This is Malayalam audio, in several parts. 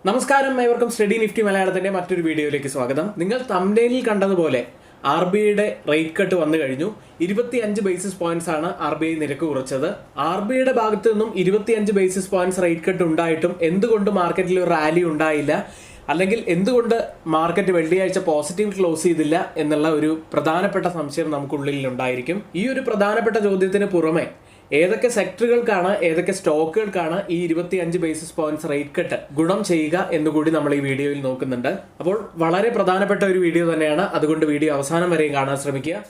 നമസ്കാരം, ഏവർക്കും സ്റ്റഡി നിഫ്റ്റി മലയാളത്തിന്റെ മറ്റൊരു വീഡിയോയിലേക്ക് സ്വാഗതം. നിങ്ങൾ തംബ്നെയിലിൽ കണ്ടതുപോലെ RBIയുടെ റേറ്റ് കട്ട് വന്നു കഴിഞ്ഞു. 25 ബേസിസ് പോയിന്റ്സ് ആണ് RBI നിരക്ക് കുറച്ചത്. RBIയുടെ ഭാഗത്തു നിന്നും 25 ബേസിസ് പോയിന്റ്സ് റേറ്റ് കട്ട് ഉണ്ടായിട്ടും എന്തുകൊണ്ട് മാർക്കറ്റിൽ ഒരു റാലി ഉണ്ടായില്ല, അല്ലെങ്കിൽ എന്തുകൊണ്ട് മാർക്കറ്റ് വെള്ളിയാഴ്ച പോസിറ്റീവ് ക്ലോസ് ചെയ്തില്ല എന്നുള്ള ഒരു പ്രധാനപ്പെട്ട സംശയം നമുക്കുള്ളിൽ ഉണ്ടായിരിക്കും. ഈ ഒരു പ്രധാനപ്പെട്ട ചോദ്യത്തിന് പുറമെ ഏതൊക്കെ സെക്ടറുകൾക്കാണ്, ഏതൊക്കെ സ്റ്റോക്കുകൾക്കാണ് ഈ 25 ബേസിസ് പോയിന്റ്സ് റേറ്റ് കട്ട് ഗുണം ചെയ്യുക എന്നുകൂടി നമ്മൾ ഈ വീഡിയോയിൽ നോക്കുന്നുണ്ട്. അപ്പോൾ വളരെ പ്രധാനപ്പെട്ട ഒരു വീഡിയോ തന്നെയാണ്, അതുകൊണ്ട് വീഡിയോ അവസാനം വരെയും കാണാൻ ശ്രമിക്കുക.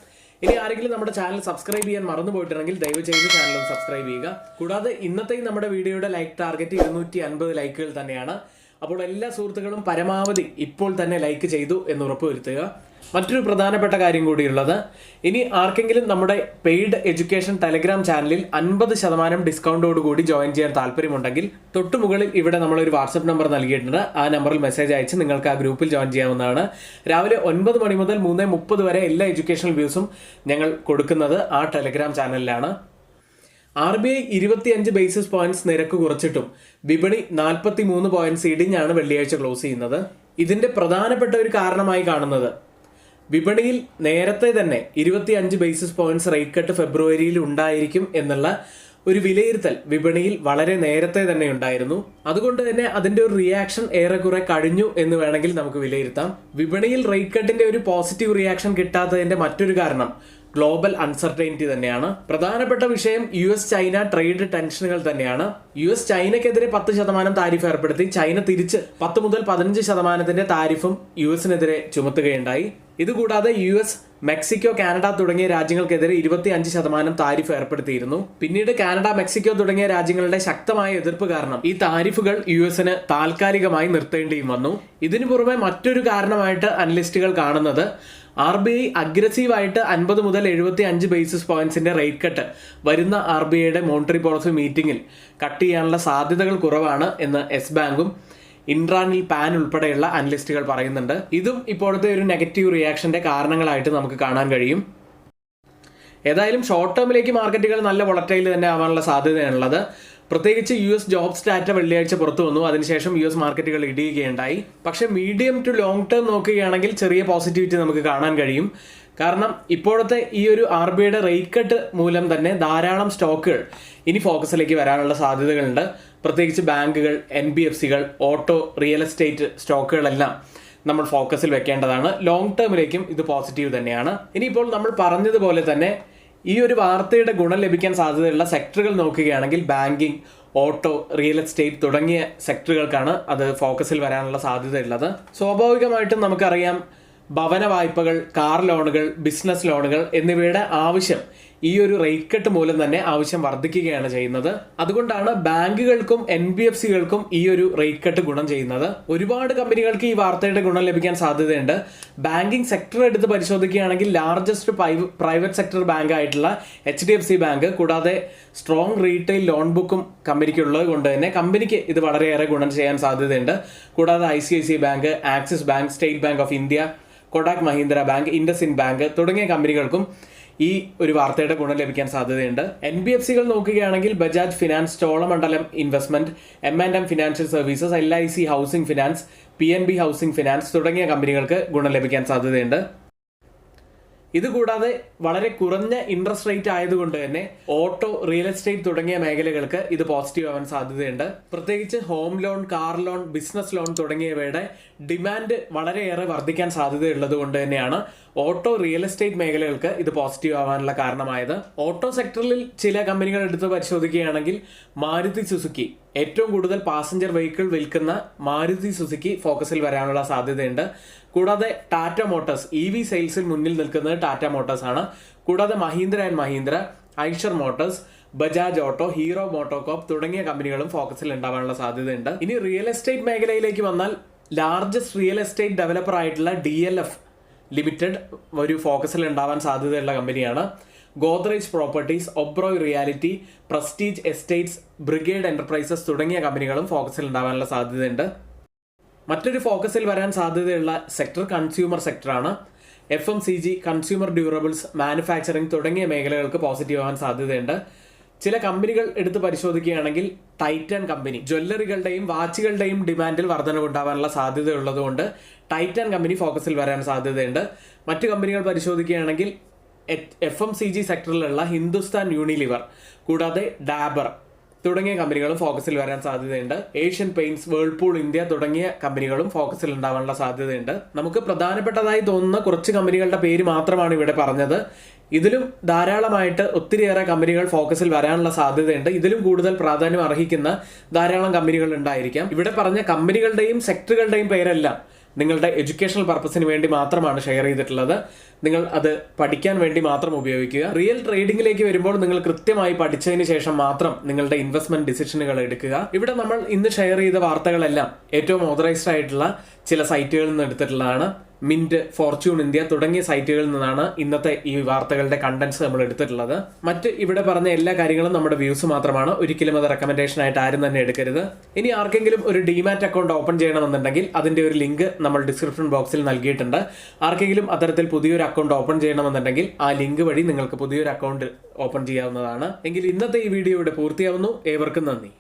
ഇനി ആരെങ്കിലും നമ്മുടെ ചാനൽ സബ്സ്ക്രൈബ് ചെയ്യാൻ മറന്നു പോയിട്ടുണ്ടെങ്കിൽ ദയവ് ചെയ്ത് ചാനൽ സബ്സ്ക്രൈബ് ചെയ്യുക. കൂടാതെ ഇന്നത്തെ നമ്മുടെ വീഡിയോയുടെ ലൈക്ക് ടാർഗറ്റ് 250 ലൈക്കുകൾ തന്നെയാണ്. അപ്പോൾ എല്ലാ സുഹൃത്തുക്കളും പരമാവധി ഇപ്പോൾ തന്നെ ലൈക്ക് ചെയ്തു എന്ന് ഉറപ്പുവരുത്തുക. മറ്റൊരു പ്രധാനപ്പെട്ട കാര്യം കൂടിയുള്ളത്, ഇനി ആർക്കെങ്കിലും നമ്മുടെ പെയ്ഡ് എഡ്യൂക്കേഷൻ ടെലഗ്രാം ചാനലിൽ 50% ഡിസ്കൗണ്ടോട് കൂടി ജോയിൻ ചെയ്യാൻ താല്പര്യമുണ്ടെങ്കിൽ തൊട്ടുമുകളിൽ ഇവിടെ നമ്മളൊരു വാട്സപ്പ് നമ്പർ നൽകിയിട്ടുണ്ട്. ആ നമ്പറിൽ മെസ്സേജ് അയച്ച് നിങ്ങൾക്ക് ആ ഗ്രൂപ്പിൽ ജോയിൻ ചെയ്യാവുന്നതാണ്. രാവിലെ 9 മണി മുതൽ 3:30 വരെ എല്ലാ എഡ്യൂക്കേഷണൽ വ്യൂസും ഞങ്ങൾ കൊടുക്കുന്നത് ആ ടെലഗ്രാം ചാനലിലാണ്. RBI 25 ബേസിസ് പോയിന്റ്സ് നിരക്ക് കുറച്ചിട്ടും വിപണി 43 പോയിന്റ്സ് ഇടിഞ്ഞാണ് വെള്ളിയാഴ്ച ക്ലോസ് ചെയ്യുന്നത്. ഇതിന്റെ പ്രധാനപ്പെട്ട ഒരു കാരണമായി കാണുന്നത്, വിപണിയിൽ നേരത്തെ തന്നെ 25 ബേസിസ് പോയിന്റ്സ് റേറ്റ് കട്ട് ഫെബ്രുവരിയിൽ ഉണ്ടായിരിക്കും എന്നുള്ള ഒരു വിലയിരുത്തൽ വിപണിയിൽ വളരെ നേരത്തെ തന്നെ ഉണ്ടായിരുന്നു. അതുകൊണ്ട് തന്നെ അതിന്റെ ഒരു റിയാക്ഷൻ ഏറെക്കുറെ കഴിഞ്ഞു എന്ന് വേണമെങ്കിൽ നമുക്ക് വിലയിരുത്താം. വിപണിയിൽ റേറ്റ് കട്ടിന്റെ ഒരു പോസിറ്റീവ് റിയാക്ഷൻ കിട്ടാത്തതിന്റെ മറ്റൊരു കാരണം ഗ്ലോബൽ അൺസർട്ടൈനിറ്റി തന്നെയാണ്. പ്രധാനപ്പെട്ട വിഷയം US ചൈന ട്രേഡ് ടെൻഷനുകൾ തന്നെയാണ്. US ചൈനയ്ക്കെതിരെ 10% താരിഫ് ഏർപ്പെടുത്തി. ചൈന തിരിച്ച് 10 മുതൽ 15% താരിഫും US-നെതിരെ ചുമത്തുകയുണ്ടായി. ഇതുകൂടാതെ US, മെക്സിക്കോ, കാനഡ തുടങ്ങിയ രാജ്യങ്ങൾക്കെതിരെ 25% താരിഫ് ഏർപ്പെടുത്തിയിരുന്നു. പിന്നീട് കാനഡ, മെക്സിക്കോ തുടങ്ങിയ രാജ്യങ്ങളുടെ ശക്തമായ എതിർപ്പ് കാരണം ഈ താരിഫുകൾ US-ന് താൽക്കാലികമായി നിർത്തേണ്ടിയും വന്നു. ഇതിനു പുറമെ മറ്റൊരു കാരണമായിട്ട് അനലിസ്റ്റുകൾ കാണുന്നത്, RBI അഗ്രസീവായിട്ട് 50 മുതൽ 75 ബേസിസ് പോയിന്റ്സിന്റെ റേറ്റ് കട്ട് വരുന്ന RBIയുടെ മോണിറ്ററി പോളിസി മീറ്റിംഗിൽ കട്ട് ചെയ്യാനുള്ള സാധ്യതകൾ കുറവാണ് എന്ന് യെസ് ബാങ്കും ഇൻട്രാനിൽ പാൻ ഉൾപ്പെടെയുള്ള അനലിസ്റ്റുകൾ പറയുന്നുണ്ട്. ഇതും ഇപ്പോഴത്തെ ഒരു നെഗറ്റീവ് റിയാക്ഷന്റെ കാരണങ്ങളായിട്ട് നമുക്ക് കാണാൻ കഴിയും. ഏതായാലും ഷോർട്ട് ടേമിലേക്ക് മാർക്കറ്റുകൾ നല്ല വോളറ്റൈൽ തന്നെ ആവാനുള്ള സാധ്യതയാണുള്ളത്. പ്രത്യേകിച്ച് US ജോബ്സ് ഡാറ്റ വെള്ളിയാഴ്ച പുറത്തു വന്നു. അതിനുശേഷം US മാർക്കറ്റുകൾ ഇടിയുകയുണ്ടായി. പക്ഷെ മീഡിയം ടു ലോങ് ടേം നോക്കുകയാണെങ്കിൽ ചെറിയ പോസിറ്റിവിറ്റി നമുക്ക് കാണാൻ കഴിയും. കാരണം ഇപ്പോഴത്തെ ഈ ഒരു RBIയുടെ റേറ്റ് കട്ട് മൂലം തന്നെ ധാരാളം സ്റ്റോക്കുകൾ ഇനി ഫോക്കസിലേക്ക് വരാനുള്ള സാധ്യതകളുണ്ട്. പ്രത്യേകിച്ച് ബാങ്കുകൾ, NBFCകൾ, ഓട്ടോ, റിയൽ എസ്റ്റേറ്റ് സ്റ്റോക്കുകളെല്ലാം നമ്മൾ ഫോക്കസിൽ വെക്കേണ്ടതാണ്. ലോങ് ടേമിലേക്കും ഇത് പോസിറ്റീവ് തന്നെയാണ്. ഇനിയിപ്പോൾ നമ്മൾ പറഞ്ഞതുപോലെ തന്നെ ഈ ഒരു വാർത്തയുടെ ഗുണം ലഭിക്കാൻ സാധ്യതയുള്ള സെക്ടറുകൾ നോക്കുകയാണെങ്കിൽ ബാങ്കിങ്, ഓട്ടോ, റിയൽ എസ്റ്റേറ്റ് തുടങ്ങിയ സെക്ടറുകൾക്കാണ് അത് ഫോക്കസിൽ വരാനുള്ള സാധ്യതയുള്ളത്. സ്വാഭാവികമായിട്ടും നമുക്കറിയാം, ഭവന വായ്പകൾ, കാർ ലോണുകൾ, ബിസിനസ് ലോണുകൾ എന്നിവയുടെ ആവശ്യം ഈ ഒരു റേറ്റ് കട്ട് മൂലം തന്നെ ആവശ്യം വർദ്ധിക്കുകയാണ് ചെയ്യുന്നത്. അതുകൊണ്ടാണ് ബാങ്കുകൾക്കും NBFCകൾക്കും ഈ ഒരു റേറ്റ് കട്ട് ഗുണം ചെയ്യുന്നത്. ഒരുപാട് കമ്പനികൾക്ക് ഈ വാർത്തയുടെ ഗുണം ലഭിക്കാൻ സാധ്യതയുണ്ട്. ബാങ്കിങ് സെക്ടർ എടുത്ത് പരിശോധിക്കുകയാണെങ്കിൽ ലാർജസ്റ്റ് പ്രൈവറ്റ് സെക്ടർ ബാങ്ക് ആയിട്ടുള്ള HDFC ബാങ്ക്, കൂടാതെ സ്ട്രോങ് റീറ്റെയിൽ ലോൺ ബുക്കും കമ്പനിക്ക് ഉള്ളത് കൊണ്ട് തന്നെ കമ്പനിക്ക് ഇത് വളരെയേറെ ഗുണം ചെയ്യാൻ സാധ്യതയുണ്ട്. കൂടാതെ ICICI bank, axis bank, state bank of India, Kotak Mahindra bank, IndusInd bank തുടങ്ങിയ കമ്പനികൾക്കും ഈ ഒരു വാർത്തയുടെ ഗുണം ലഭിക്കാൻ സാധ്യതയുണ്ട്. NBFCകൾ നോക്കുകയാണെങ്കിൽ Bajaj finance, Cholamandalam investment, M&M financial services, LIC housing finance, PNB housing finance തുടങ്ങിയ കമ്പനികൾക്ക് ഗുണം ലഭിക്കാൻ സാധ്യതയുണ്ട്. ഇതുകൂടാതെ വളരെ കുറഞ്ഞ ഇൻട്രസ്റ്റ് റേറ്റ് ആയതുകൊണ്ട് തന്നെ ഓട്ടോ, റിയൽ എസ്റ്റേറ്റ് തുടങ്ങിയ മേഖലകൾക്ക് ഇത് പോസിറ്റീവ് ആവാൻ സാധ്യതയുണ്ട്. പ്രത്യേകിച്ച് home loan, car loan, business loan തുടങ്ങിയവയുടെ ഡിമാൻഡ് വളരെയേറെ വർദ്ധിക്കാൻ സാധ്യതയുള്ളത് കൊണ്ട് തന്നെയാണ് ഓട്ടോ, റിയൽ എസ്റ്റേറ്റ് മേഖലകൾക്ക് ഇത് പോസിറ്റീവ് ആവാനുള്ള കാരണമായത്. ഓട്ടോ സെക്ടറിൽ ചില കമ്പനികൾ എടുത്ത് പരിശോധിക്കുകയാണെങ്കിൽ മാരുതി സുസുക്കി, ഏറ്റവും കൂടുതൽ പാസഞ്ചർ വെഹിക്കിൾ വിൽക്കുന്ന മാരുതി സുസുക്കി ഫോക്കസിൽ വരാനുള്ള സാധ്യതയുണ്ട്. കൂടാതെ ടാറ്റ മോട്ടോഴ്സ്, EV സെയിൽസിൽ മുന്നിൽ നിൽക്കുന്നത് ടാറ്റ മോട്ടോഴ്സ് ആണ്. കൂടാതെ Mahindra and Mahindra, Eicher Motors, Bajaj auto, hero MotoCorp തുടങ്ങിയ കമ്പനികളും ഫോക്കസിൽ ഉണ്ടാവാനുള്ള സാധ്യതയുണ്ട്. ഇനി റിയൽ എസ്റ്റേറ്റ് മേഖലയിലേക്ക് വന്നാൽ ലാർജസ്റ്റ് റിയൽ എസ്റ്റേറ്റ് ഡെവലപ്പർ ആയിട്ടുള്ള DLF ലിമിറ്റഡ് ഒരു ഫോക്കസിൽ ഉണ്ടാവാൻ സാധ്യതയുള്ള കമ്പനിയാണ്. Godrej properties, Oberoi reality, prestige estates, brigade enterprises തുടങ്ങിയ കമ്പനികളും ഫോക്കസിൽ ഉണ്ടാവാനുള്ള സാധ്യതയുണ്ട്. മറ്റൊരു ഫോക്കസിൽ വരാൻ സാധ്യതയുള്ള സെക്ടർ കൺസ്യൂമർ സെക്ടറാണ്. FMCG, കൺസ്യൂമർ ഡ്യൂറബിൾസ്, മാനുഫാക്ചറിംഗ് തുടങ്ങിയ മേഖലകൾക്ക് പോസിറ്റീവ് ആവാൻ സാധ്യതയുണ്ട്. ചില കമ്പനികൾ എടുത്ത് പരിശോധിക്കുകയാണെങ്കിൽ ടൈറ്റൻ കമ്പനി ജ്വല്ലറികളുടെയും വാച്ചുകളുടെയും ഡിമാൻഡിൽ വർധനവുണ്ടാവാനുള്ള സാധ്യതയുള്ളതുകൊണ്ട് ടൈറ്റൻ കമ്പനി ഫോക്കസിൽ വരാൻ സാധ്യതയുണ്ട്. മറ്റു കമ്പനികൾ പരിശോധിക്കുകയാണെങ്കിൽ FMCG സെക്ടറിലുള്ള ഹിന്ദുസ്ഥാൻ യൂണിലിവർ കൂടാതെ ഡാബർ തുടങ്ങിയ കമ്പനികളും ഫോക്കസിൽ വരാൻ സാധ്യതയുണ്ട്. ഏഷ്യൻ പെയിന്റ്സ്, വേൾപൂൾ ഇന്ത്യ തുടങ്ങിയ കമ്പനികളും ഫോക്കസിൽ ഉണ്ടാവാനുള്ള സാധ്യതയുണ്ട്. നമുക്ക് പ്രധാനപ്പെട്ടതായി തോന്നുന്ന കുറച്ച് കമ്പനികളുടെ പേര് മാത്രമാണ് ഇവിടെ പറഞ്ഞത്. ഇതിലും ധാരാളമായിട്ട് ഒത്തിരിയേറെ കമ്പനികൾ ഫോക്കസിൽ വരാനുള്ള സാധ്യതയുണ്ട്. ഇതിലും കൂടുതൽ പ്രാധാന്യം അർഹിക്കുന്ന ധാരാളം കമ്പനികൾ ഉണ്ടായിരിക്കാം. ഇവിടെ പറഞ്ഞ കമ്പനികളുടെയും സെക്ടറുകളുടെയും പേരെല്ലാം നിങ്ങളുടെ എഡ്യൂക്കേഷണൽ പർപ്പസിന് വേണ്ടി മാത്രമാണ് ഷെയർ ചെയ്തിട്ടുള്ളത്. നിങ്ങൾ അത് പഠിക്കാൻ വേണ്ടി മാത്രം ഉപയോഗിക്കുക. റിയൽ ട്രേഡിംഗിലേക്ക് വരുമ്പോൾ നിങ്ങൾ കൃത്യമായി പഠിച്ചതിന് ശേഷം മാത്രം നിങ്ങളുടെ ഇൻവെസ്റ്റ്മെന്റ് ഡിസിഷനുകൾ എടുക്കുക. ഇവിടെ നമ്മൾ ഇന്ന് ഷെയർ ചെയ്ത വാർത്തകളെല്ലാം ഏറ്റവും ഓതറൈസ്ഡ് ആയിട്ടുള്ള ചില സൈറ്റുകളിൽ നിന്ന് എടുത്തിട്ടുള്ളതാണ്. മിന്റ്, ഫോർച്യൂൺ ഇന്ത്യ തുടങ്ങിയ സൈറ്റുകളിൽ നിന്നാണ് ഇന്നത്തെ ഈ വാർത്തകളുടെ കണ്ടന്റ്സ് നമ്മൾ എടുത്തിട്ടുള്ളത്. മറ്റ് ഇവിടെ പറഞ്ഞ എല്ലാ കാര്യങ്ങളും നമ്മുടെ വ്യൂസ് മാത്രമാണ്. ഒരിക്കലും അത് റെക്കമെൻഡേഷൻ ആയിട്ട് ആരും തന്നെ എടുക്കരുത്. ഇനി ആർക്കെങ്കിലും ഒരു ഡിമാറ്റ് അക്കൗണ്ട് ഓപ്പൺ ചെയ്യണമെന്നുണ്ടെങ്കിൽ അതിന്റെ ഒരു ലിങ്ക് നമ്മൾ ഡിസ്ക്രിപ്ഷൻ ബോക്സിൽ നൽകിയിട്ടുണ്ട്. ആർക്കെങ്കിലും അത്തരത്തിൽ പുതിയൊരു അക്കൗണ്ട് ഓപ്പൺ ചെയ്യണമെന്നുണ്ടെങ്കിൽ ആ ലിങ്ക് വഴി നിങ്ങൾക്ക് പുതിയൊരു അക്കൗണ്ട് ഓപ്പൺ ചെയ്യാവുന്നതാണ്. എങ്കിൽ ഇന്നത്തെ ഈ വീഡിയോ ഇവിടെ പൂർത്തിയാവുന്നു. ഏവർക്കും നന്ദി.